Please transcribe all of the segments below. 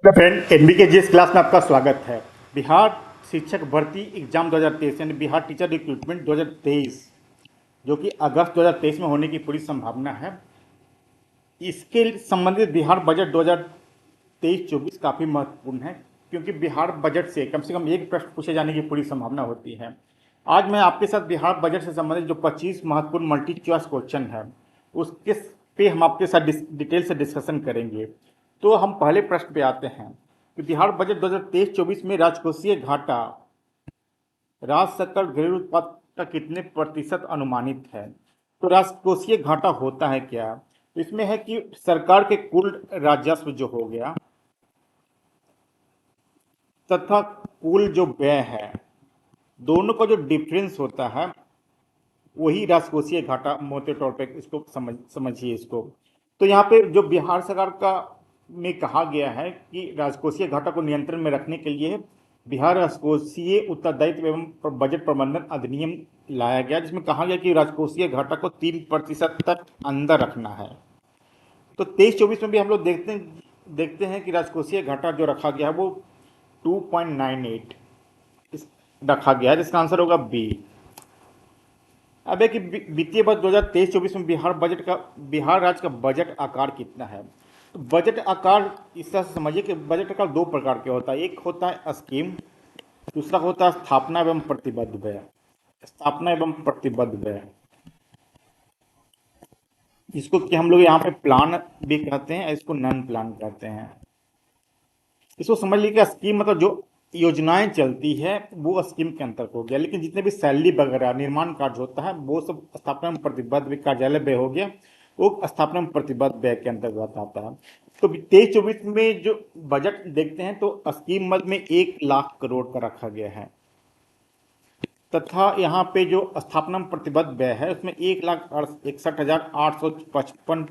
Hello friend, NBK GS class में आपका स्वागत है। बिहार शिक्षक भर्ती एग्जाम 2023 यानी बिहार टीचर रिक्रूटमेंट 2023 जो कि अगस्त 2023 में होने की पूरी संभावना है। इसके संबंधित बिहार बजट 2023-24 काफ़ी महत्वपूर्ण है, क्योंकि बिहार बजट से कम एक प्रश्न पूछे जाने की पूरी संभावना होती है। आज मैं आपके साथ बिहार बजट से संबंधित जो 25 महत्वपूर्ण मल्टी चॉइस क्वेश्चन है उसके पे हम आपके साथ डिटेल से डिस्कशन करेंगे। तो हम पहले प्रश्न पे आते हैं कि बिहार बजट 2023-24 में राजकोषीय घाटा राज्य सकल घरेलू उत्पाद का कितने प्रतिशत अनुमानित है। तो राजकोषीय घाटा होता है क्या? तो इसमें है कि सरकार के कुल राजस्व जो हो गया तथा कुल जो व्यय है, दोनों का जो डिफरेंस होता है वही राजकोषीय घाटा मोटे तौर पे इसको समझिए इसको। तो यहाँ पे जो बिहार सरकार का में कहा गया है कि राजकोषीय घाटा को नियंत्रण में रखने के लिए बिहार राजकोषीय उत्तरदायित्व एवं बजट प्रबंधन अधिनियम लाया गया, जिसमें कहा गया कि राजकोषीय घाटा को 3% तक अंदर रखना है। तो 23-24 में भी हम लोग देखते हैं कि राजकोषीय घाटा जो रखा गया है वो 2.98 रखा गया है, जिसका आंसर होगा बी। अब है कि वित्तीय वर्ष 2023-24 में बिहार राज्य का बजट आकार कितना है। तो बजट आकार इस तरह से समझिए कि बजट आकार दो प्रकार के होता है। एक होता है स्कीम, दूसरा होता है स्थापना एवं प्रतिबद्ध व्यय। स्थापना एवं प्रतिबद्ध व्यय, जिसको कि हम लोग यहाँ पे प्लान भी कहते हैं, इसको नॉन प्लान कहते हैं। इसको समझ लीजिए कि स्कीम मतलब जो योजनाएं चलती है वो स्कीम के अंतर्गत हो गया, लेकिन जितने भी सैलरी वगैरह निर्माण कार्य होता है वो सब स्थापना में प्रतिबद्ध कार्यालय व्यय हो गया, वो स्थापना में प्रतिबद्ध व्यय के अंतर्गत आता है। तो 23-24 में जो बजट देखते हैं तो स्कीम मद में 1 लाख करोड़ का रखा गया है, तथा यहाँ पे जो स्थापना में प्रतिबद्ध व्यय है उसमें 1,61,855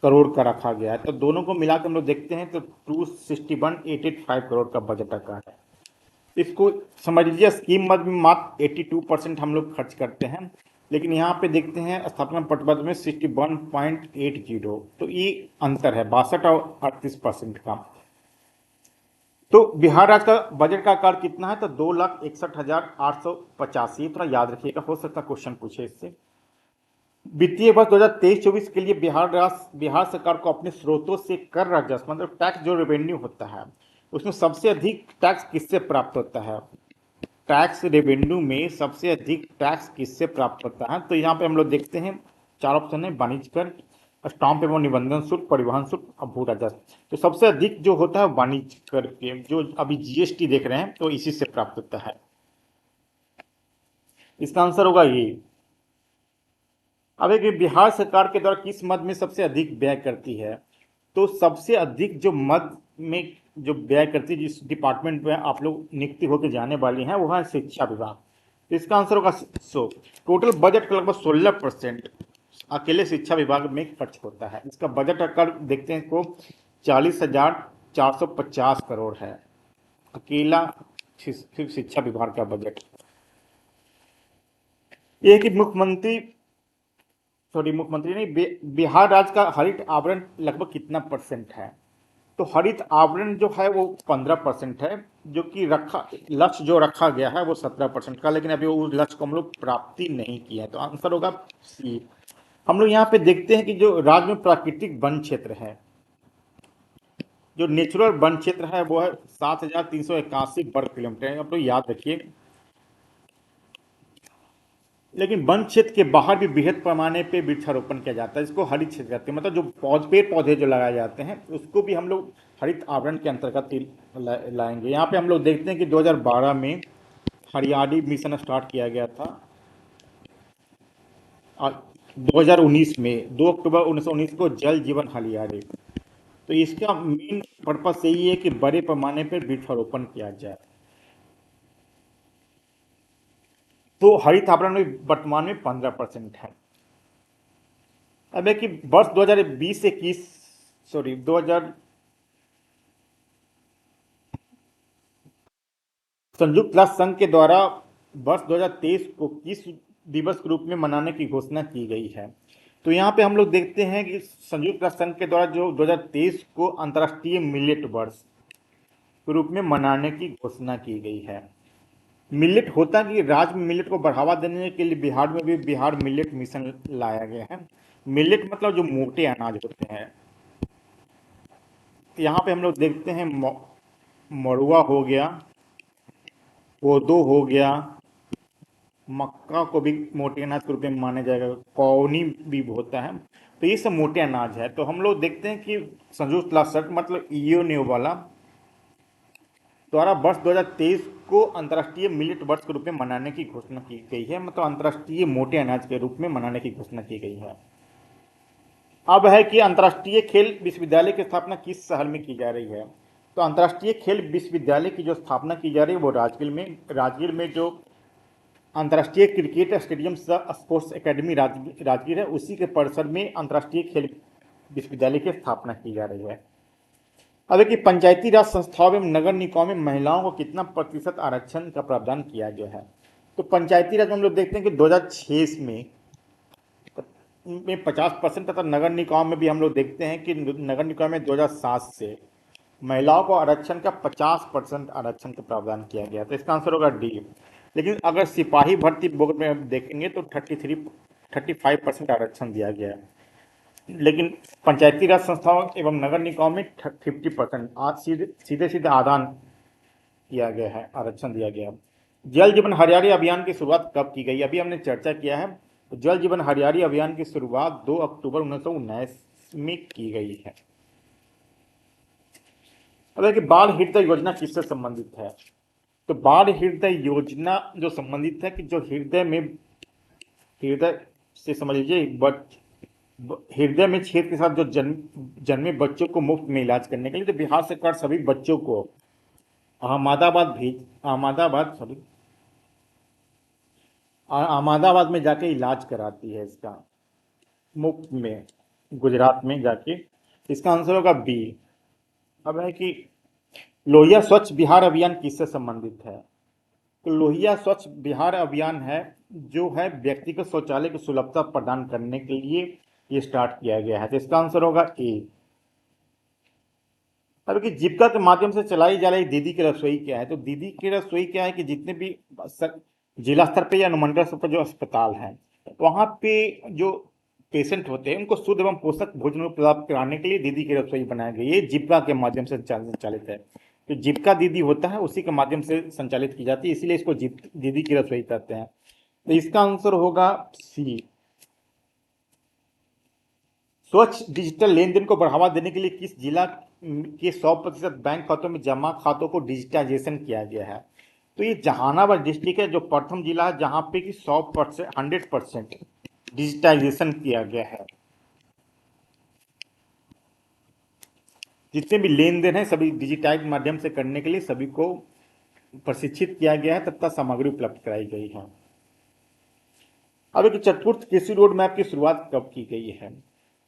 करोड़ का रखा गया है। तो दोनों को मिलाकर हम लोग देखते हैं तो 261,885 करोड़ का बजट आकार है। इसको समझ लीजिए स्कीम मद में मात्र 82% हम लोग खर्च करते हैं, लेकिन यहाँ पे देखते हैं स्थापना प्रतिबद्ध में 61.80। तो ये अंतर है 62 और 38% का। तो बिहार राज्य का बजट का आकार कितना है? तो 2,61,885। थोड़ा याद रखिएगा, हो सकता है क्वेश्चन पूछे इससे। वित्तीय वर्ष 2023-24 के लिए बिहार सरकार को अपने स्रोतों से कर राजस्व मतलब टैक्स जो रेवेन्यू होता है उसमें सबसे अधिक टैक्स किससे प्राप्त होता है। टैक्स रेवेन्यू में सबसे अधिक टैक्स किससे प्राप्त होता है? तो यहाँ पे हम लोग देखते हैं 4 ऑप्शन है, वाणिज्य कर, स्टाम्प एवं निबंधन शुल्क, परिवहन शुल्क और भू राजस्व। तो सबसे अधिक जो होता है वाणिज्य कर के, जो अभी जीएसटी देख रहे हैं तो इसी से प्राप्त होता है। इसका आंसर होगा ये। अब एक बिहार सरकार के द्वारा किस मद में सबसे अधिक व्यय करती है? तो सबसे अधिक जो मद में जो व्यय करती है, जिस डिपार्टमेंट में आप लोग नियुक्ति होकर जाने वाली हैं, वो है शिक्षा विभाग। तो इसका आंसर होगा टोटल बजट का लगभग 16% अकेले शिक्षा विभाग में खर्च होता है। इसका बजट आकार देखते हैं को 40,450 करोड़ है, अकेला शिक्षा विभाग का बजट। ये कि मुख्यमंत्री नहीं, बिहार राज्य का हरित आवरण लगभग कितना परसेंट है? तो हरित आवरण जो है वो 15% है, जो कि लक्ष्य जो रखा गया है वो 17% का, लेकिन अभी उस लक्ष्य को हम लोग प्राप्ति नहीं किया है। तो आंसर होगा सी। हम लोग यहाँ पे देखते हैं कि जो राज्य में प्राकृतिक वन क्षेत्र है, जो नेचुरल वन क्षेत्र है वो है 7,381 वर्ग किलोमीटर। आप लोग याद रखिए, लेकिन वन क्षेत्र के बाहर भी बृहद पैमाने पे वृक्षारोपण किया जाता है, इसको हरित क्षेत्र कहते हैं। मतलब जो पेड़ पौधे जो लगाए जाते हैं उसको भी हम लोग हरित आवरण के अंतर्गत लाएंगे। यहाँ पे हम लोग देखते हैं कि 2012 में हरियाली मिशन स्टार्ट किया गया था और 2019 में 2 अक्टूबर 1919 को जल जीवन हरियाली। तो इसका मेन पर्पस यही है कि बड़े पैमाने पर वृक्षारोपण किया जाए। तो हरित आवरण में वर्तमान में 15% है। अब है कि वर्ष 2020-21 सॉरी 2000 संयुक्त राष्ट्र संघ के द्वारा वर्ष 2023 को किस दिवस के रूप में मनाने की घोषणा की गई है? तो यहाँ पे हम लोग देखते हैं कि संयुक्त राष्ट्र संघ के द्वारा जो 2023 को अंतर्राष्ट्रीय मिलेट वर्ष के रूप में मनाने की घोषणा की गई है। मिलेट होता कि राज्य में मिलेट को बढ़ावा देने के लिए बिहार में भी बिहार मिलेट मिशन लाया गया है। मिलेट मतलब जो मोटे अनाज होते हैं। यहाँ पे हम लोग देखते हैं मड़ुआ हो गया, कोदो हो गया, मक्का को भी मोटे अनाज के रूप में माना जाएगा, कौनी भी होता है। तो ये सब मोटे अनाज है। तो हम लोग देखते हैं कि संयुक्त राष्ट्र मतलब ईओ वाला द्वारा वर्ष 2023 को अंतर्राष्ट्रीय मिलेट वर्ष के रूप में मनाने की घोषणा की गई है, मतलब अंतर्राष्ट्रीय मोटे अनाज के रूप में मनाने की घोषणा की गई है। अब है कि अंतर्राष्ट्रीय खेल विश्वविद्यालय की स्थापना किस शहर में की जा रही है। तो अंतर्राष्ट्रीय खेल विश्वविद्यालय की जो स्थापना की जा रही है वो राजगीर में जो अंतर्राष्ट्रीय क्रिकेट स्टेडियम सह स्पोर्ट्स एकेडमी राजगीर है, उसी के परिसर में अंतर्राष्ट्रीय खेल विश्वविद्यालय की स्थापना की जा रही है। अब कि पंचायती राज संस्थाओं एवं नगर निकायों में महिलाओं को कितना प्रतिशत आरक्षण का प्रावधान किया गया है। तो पंचायती राज में हम लोग देखते हैं कि 2006 में 50% तथा नगर निकायों में भी हम लोग देखते हैं कि नगर निकाय में 2007 से महिलाओं को आरक्षण का 50% आरक्षण का प्रावधान किया गया। तो इसका आंसर होगा डी। लेकिन अगर सिपाही भर्ती बोर्ड में हम देखेंगे तो 35% आरक्षण दिया गया है। लेकिन पंचायती राज संस्थाओं एवं नगर निकायों में 50% आज सीधे सीधे आदान किया गया है, आरक्षण दिया गया है। जल जीवन हरियाली अभियान की शुरुआत कब की गई, अभी हमने चर्चा किया है। तो जल जीवन हरियाली अभियान की शुरुआत 2 अक्टूबर 1919 में की गई है। अब देखिए बाल हृदय योजना किससे संबंधित है। तो बाल हृदय योजना जो संबंधित है कि जो हृदय से समझ लीजिए हृदय में छेद के साथ जो जन्मे बच्चों को मुफ्त में इलाज करने के लिए तो बिहार सरकार सभी बच्चों को अहमदाबाद में जाके इलाज कराती है इसका मुफ्त में, गुजरात में जाके। इसका आंसर होगा बी। अब है कि लोहिया स्वच्छ बिहार अभियान किससे संबंधित है। तो लोहिया स्वच्छ बिहार अभियान है जो है व्यक्तिगत शौचालय की सुलभता प्रदान करने के लिए ये स्टार्ट किया गया है। तो इसका आंसर होगा ए। अब कि जीविका के माध्यम से चलाई जा रही दीदी की रसोई क्या है। तो दीदी की रसोई क्या है कि जितने भी जिला स्तर पे या अनुमंडल स्तर पर जो अस्पताल हैं वहाँ पे जो पेशेंट होते हैं उनको शुद्ध एवं पोषक भोजन प्राप्त कराने के लिए दीदी की रसोई बनाई गई है। जीविका के माध्यम से संचालित है। तो जीविका दीदी होता है उसी के माध्यम से संचालित की जाती है, इसीलिए इसको दीदी की रसोई कहते हैं। तो इसका आंसर होगा सी। स्वच्छ डिजिटल लेन देन को बढ़ावा देने के लिए किस जिला के 100% बैंक खातों में जमा खातों को डिजिटाइजेशन किया गया है। तो ये जहानाबाद डिस्ट्रिक्ट है जो प्रथम जिला है जहां पे कि 100% डिजिटाइजेशन किया गया है। जितने भी लेन देन है सभी डिजिटाइज माध्यम से करने के लिए सभी को प्रशिक्षित किया गया है तथा सामग्री उपलब्ध कराई गई है। अब एक चतुर्थ कृषि रोड मैप की शुरुआत कब की गई है।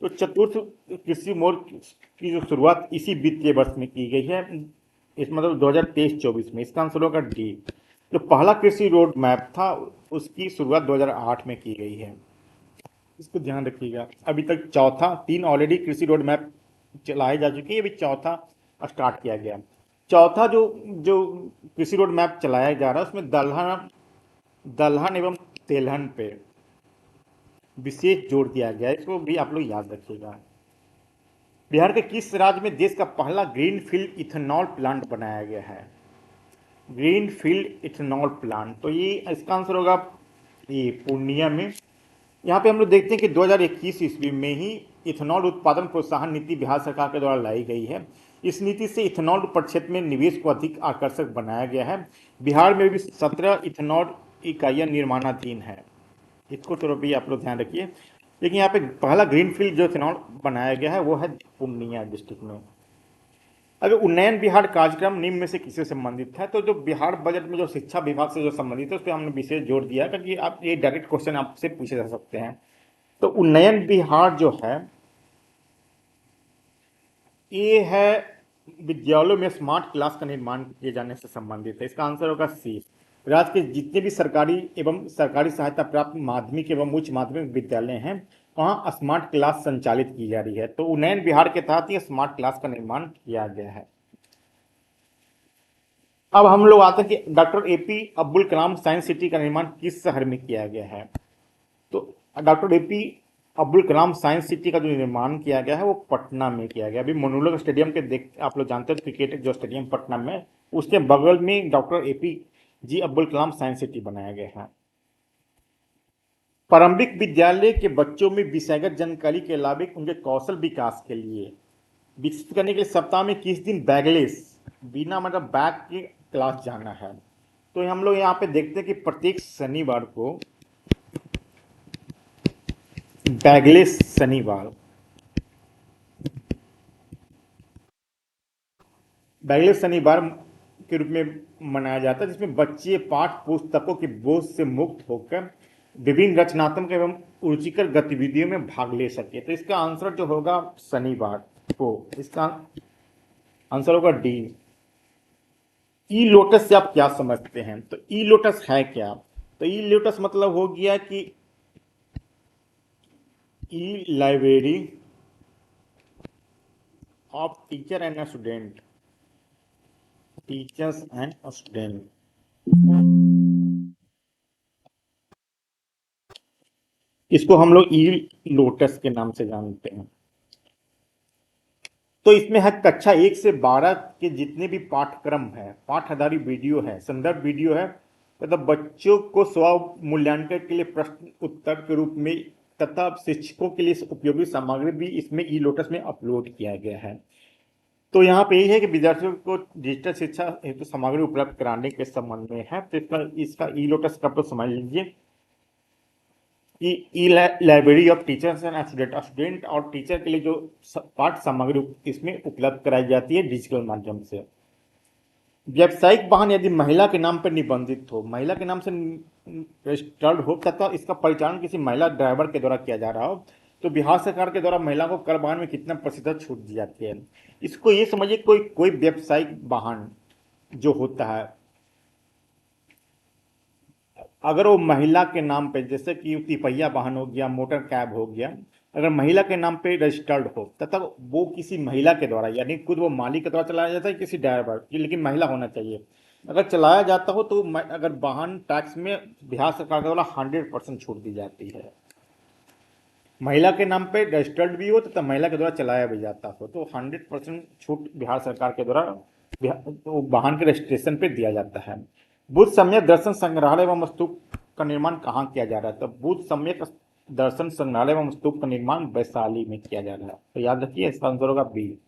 तो चतुर्थ कृषि मोड की जो शुरुआत इसी वित्तीय वर्ष में की गई है, इस मतलब 2023-24 में। इसका आंसर होगा डी। जो पहला कृषि रोड मैप था उसकी शुरुआत 2008 में की गई है, इसको ध्यान रखिएगा। अभी तक चौथा, 3 ऑलरेडी कृषि रोड मैप चलाए जा चुके हैं, अभी चौथा स्टार्ट किया गया। चौथा जो जो कृषि रोड मैप चलाया जा रहा है उसमें दलहन एवं तेलहन पे विशेष जोर दिया गया है, इसको भी आप लोग याद रखिएगा। बिहार के किस राज्य में देश का पहला ग्रीनफील्ड इथेनॉल प्लांट बनाया गया है। ग्रीनफील्ड इथेनॉल प्लांट, तो ये इसका आंसर होगा ये पूर्णिया में। यहाँ पे हम लोग देखते हैं कि 2021 ईस्वी में ही इथेनॉल उत्पादन प्रोत्साहन नीति बिहार सरकार के द्वारा लाई गई है। इस नीति से इथेनॉल प्रक्षेत्र में निवेश को अधिक आकर्षक बनाया गया है। बिहार में भी 17 इथेनॉल इकाइयाँ निर्माणाधीन है, इसको तो भी आप लोग ध्यान रखिए। लेकिन यहाँ पे पहला ग्रीनफील्ड जो इथेनॉल बनाया गया है वो है पूर्णिया डिस्ट्रिक्ट में। अगर उन्नयन बिहार कार्यक्रम निम्न में से किससे संबंधित है। तो जो बिहार बजट में जो शिक्षा विभाग से जो संबंधित है उस पर हमने विशेष जोर दिया क्योंकि आप ये डायरेक्ट क्वेश्चन आपसे पूछे जा सकते हैं। तो उन्नयन बिहार जो है ये है विद्यालयों में स्मार्ट क्लास का निर्माण किए जाने से संबंधित है, इसका आंसर होगा सी। राज्य के जितने भी सरकारी एवं सरकारी सहायता प्राप्त माध्यमिक एवं उच्च माध्यमिक विद्यालय हैं वहाँ स्मार्ट क्लास संचालित की जा रही है। तो उन्नयन बिहार के तहत ये स्मार्ट क्लास का निर्माण किया गया है। अब हम लोग आते हैं कि doctor AP Abdul Kalam science city का निर्माण किस शहर में किया गया है। तो doctor AP Abdul Kalam science city का जो निर्माण किया गया है वो पटना में किया गया। अभी मनोरंजन स्टेडियम के देख आप लोग जानते हैं क्रिकेट जो स्टेडियम पटना में, उसके बगल में डॉक्टर एपी जी अब्दुल कलाम साइंस सिटी बनाया गया है। प्रारंभिक विद्यालय के बच्चों में विषयगत जानकारी के अलावा उनके कौशल विकास के लिए विकसित करने के लिए सप्ताह में किस दिन बैगलेस बिना मतलब बैग के क्लास जाना है। तो हम लोग यहाँ पे देखते हैं कि प्रत्येक शनिवार को बैगलेस शनिवार बैगलेस शनिवार के रूप में मनाया जाता है, जिसमें बच्चे पाठ पुस्तकों के बोझ से मुक्त होकर विभिन्न रचनात्मक एवं रुचिकर गतिविधियों में भाग ले सके। तो इसका आंसर जो होगा शनिवार को, इसका आंसर होगा डी। ई लोटस से आप क्या समझते हैं? तो ई लोटस है क्या? तो ई लोटस मतलब हो गया कि ई library of teacher and student, teachers and student. इसको हम लोग ई लोटस के नाम से जानते हैं। तो इसमें है कक्षा 1 से 12 के जितने भी पाठ्यक्रम है, पाठ आधारित वीडियो है, संदर्भ वीडियो है, तथा बच्चों को स्व मूल्यांकन के लिए प्रश्न उत्तर के रूप में तथा शिक्षकों के लिए उपयोगी सामग्री भी इसमें ई लोटस में अपलोड किया गया है। तो यहाँ पे यही है कि विद्यार्थियों को डिजिटल शिक्षा हेतु सामग्री उपलब्ध कराने के संबंध में है। तो इसका ई लोटस का आप समझ लीजिए कि ई library of teachers and student और टीचर के लिए जो पाठ सामग्री इसमें उपलब्ध कराई जाती है डिजिटल माध्यम से। व्यावसायिक वाहन यदि महिला के नाम पर निबंधित हो, महिला के नाम से रजिस्टर्ड हो तथा इसका परिचालन किसी महिला ड्राइवर के द्वारा किया जा रहा हो, तो बिहार सरकार के द्वारा महिला को कर वाहन में कितना प्रतिशत छूट दी जाती है? इसको ये समझिए कोई व्यावसायिक वाहन जो होता है, अगर वो महिला के नाम पे, जैसे कि तिपहिया वाहन हो गया, मोटर कैब हो गया, अगर महिला के नाम पे रजिस्टर्ड हो तथा वो किसी महिला के द्वारा, यानी खुद वो मालिक के द्वारा चलाया जाता है किसी ड्राइवर, लेकिन महिला होना चाहिए, अगर चलाया जाता हो तो अगर वाहन टैक्स में बिहार सरकार के द्वारा 100% छूट दी जाती है। महिला के नाम पे रजिस्टर्ड भी हो तथा महिला के द्वारा चलाया भी जाता हो तो 100% छूट बिहार सरकार के द्वारा वाहन के रजिस्ट्रेशन पे दिया जाता है। बुद्ध सम्यक दर्शन संग्रहालय एवं स्तूप का निर्माण कहाँ किया जा रहा है? तो बुद्ध सम्यक दर्शन संग्रहालय एवं स्तूप का निर्माण वैशाली में किया जा रहा है। तो याद रखिए इसका आंसर होगा बी।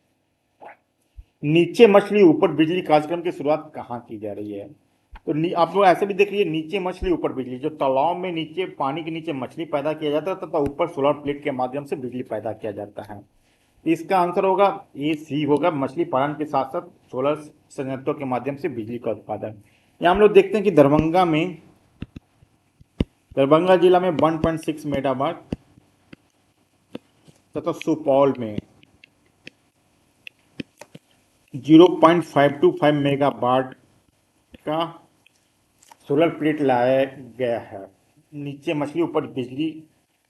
नीचे मछली ऊपर बिजली कार्यक्रम की शुरुआत कहाँ की जा रही है? तो आप लोग ऐसे भी देख लीजिए, नीचे मछली ऊपर बिजली, जो तालाब में नीचे पानी के नीचे मछली पैदा किया जाता है तथा ऊपर सोलर प्लेट के माध्यम से बिजली पैदा किया जाता है। इसका आंसर होगा ए सी होगा, मछली पालन के साथ साथ सोलर संयंत्रों के माध्यम से बिजली का उत्पादन। यहाँ हम लोग देखते हैं कि दरभंगा जिला में 1.6 मेगावाट तथा सुपौल में 0.525 मेगावाट का सोलर प्लेट लाया गया है नीचे मछली ऊपर बिजली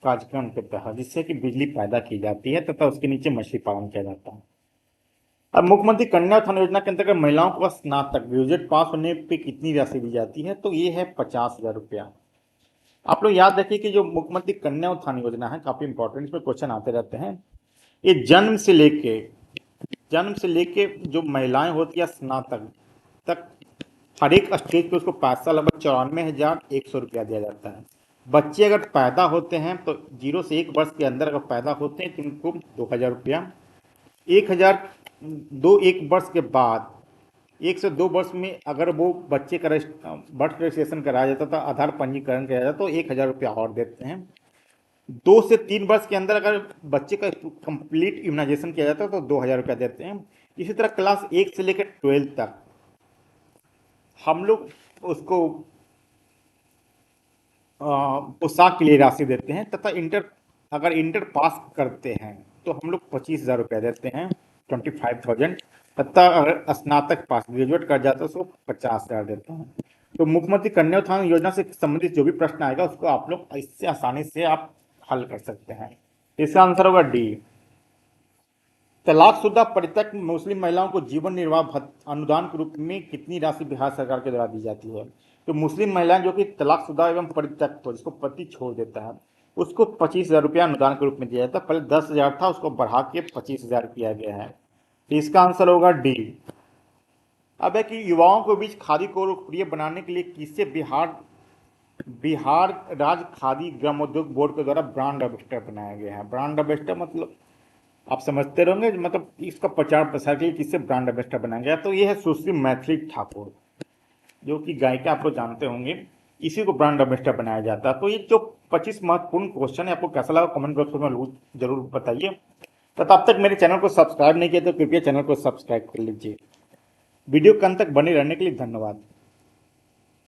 कार्यक्रम के तहत, जिससे कि बिजली पैदा की जाती है तथा उसके नीचे मछली पालन किया जाता है। अब मुख्यमंत्री कन्या उत्थान योजना के अंतर्गत महिलाओं को स्नातक ग्रेजुएट पास होने पे कितनी राशि दी जाती है? तो ये है 50,000 रुपया। आप लोग याद रखिए कि जो मुख्यमंत्री कन्या उत्थान योजना है काफी इंपॉर्टेंट, इसमें क्वेश्चन आते रहते हैं। ये जन्म से लेके जो महिलाएं होती है स्नातक तक हर एक स्टेज पे उसको पैसा लगभग 94,100 रुपया दिया जाता है। बच्चे अगर पैदा होते हैं तो 0 से 1 वर्ष के अंदर अगर पैदा होते हैं तो उनको 2,000 रुपया, 1 वर्ष के बाद 1 से 2 वर्ष में अगर वो बच्चे का बर्थ रजिस्ट्रेशन कराया जाता था, आधार पंजीकरण कराया जाता तो 1,000 रुपया और देते हैं। 2 से 3 वर्ष के अंदर अगर बच्चे का कंप्लीट इम्यूनाइजेशन किया जाता है तो 2,000 रुपया देते हैं। इसी तरह क्लास 1 से लेकर 12 तक हम लोग उसको पोशाक के लिए राशि देते हैं तथा अगर इंटर पास करते हैं तो हम लोग 25,000 रुपया देते हैं, 25,000, तथा अगर स्नातक पास ग्रेजुएट कर जाता है तो 50,000 देते हैं। तो मुख्यमंत्री कन्या उत्थान योजना से संबंधित जो भी प्रश्न आएगा उसको आप लोग इससे आसानी से आप हल कर सकते हैं। इसका आंसर होगा डी। तलाकशुदा परित्यक्त मुस्लिम महिलाओं को जीवन निर्वाह अनुदान के रूप में कितनी राशि बिहार सरकार के द्वारा दी जाती है? तो मुस्लिम महिलाएं जो कि तलाकशुदा एवं परित्यक्त हो, जिसको पति छोड़ देता है, उसको 25,000 रुपया अनुदान के रूप में दिया जाता है। पहले 10,000 था, उसको बढ़ा के 25,000 किया गया है। तो इसका आंसर होगा डी। अब है कि युवाओं के बीच खादी को लोकप्रिय बनाने के लिए किससे बिहार राज्य खादी ग्रामोद्योग बोर्ड के द्वारा ब्रांड एम्बेसडर बनाया गया है? ब्रांड एम्बेसडर मतलब आप समझते रहोगे, मतलब इसका प्रचार प्रसार के लिए किससे ब्रांड एम्बेसडर बनाया गया? तो ये है सुश्री मैथिली ठाकुर, जो कि गायिका, आप लोग जानते होंगे, इसी को ब्रांड एम्बेसडर बनाया जाता है। तो ये जो 25 महत्वपूर्ण क्वेश्चन है, आपको कैसा लगा कमेंट बॉक्स में जरूर बताइए। तो तब तक मेरे चैनल को सब्सक्राइब नहीं किया तो कृपया चैनल को सब्सक्राइब कर लीजिए। वीडियो के अंत तक बने रहने के लिए धन्यवाद।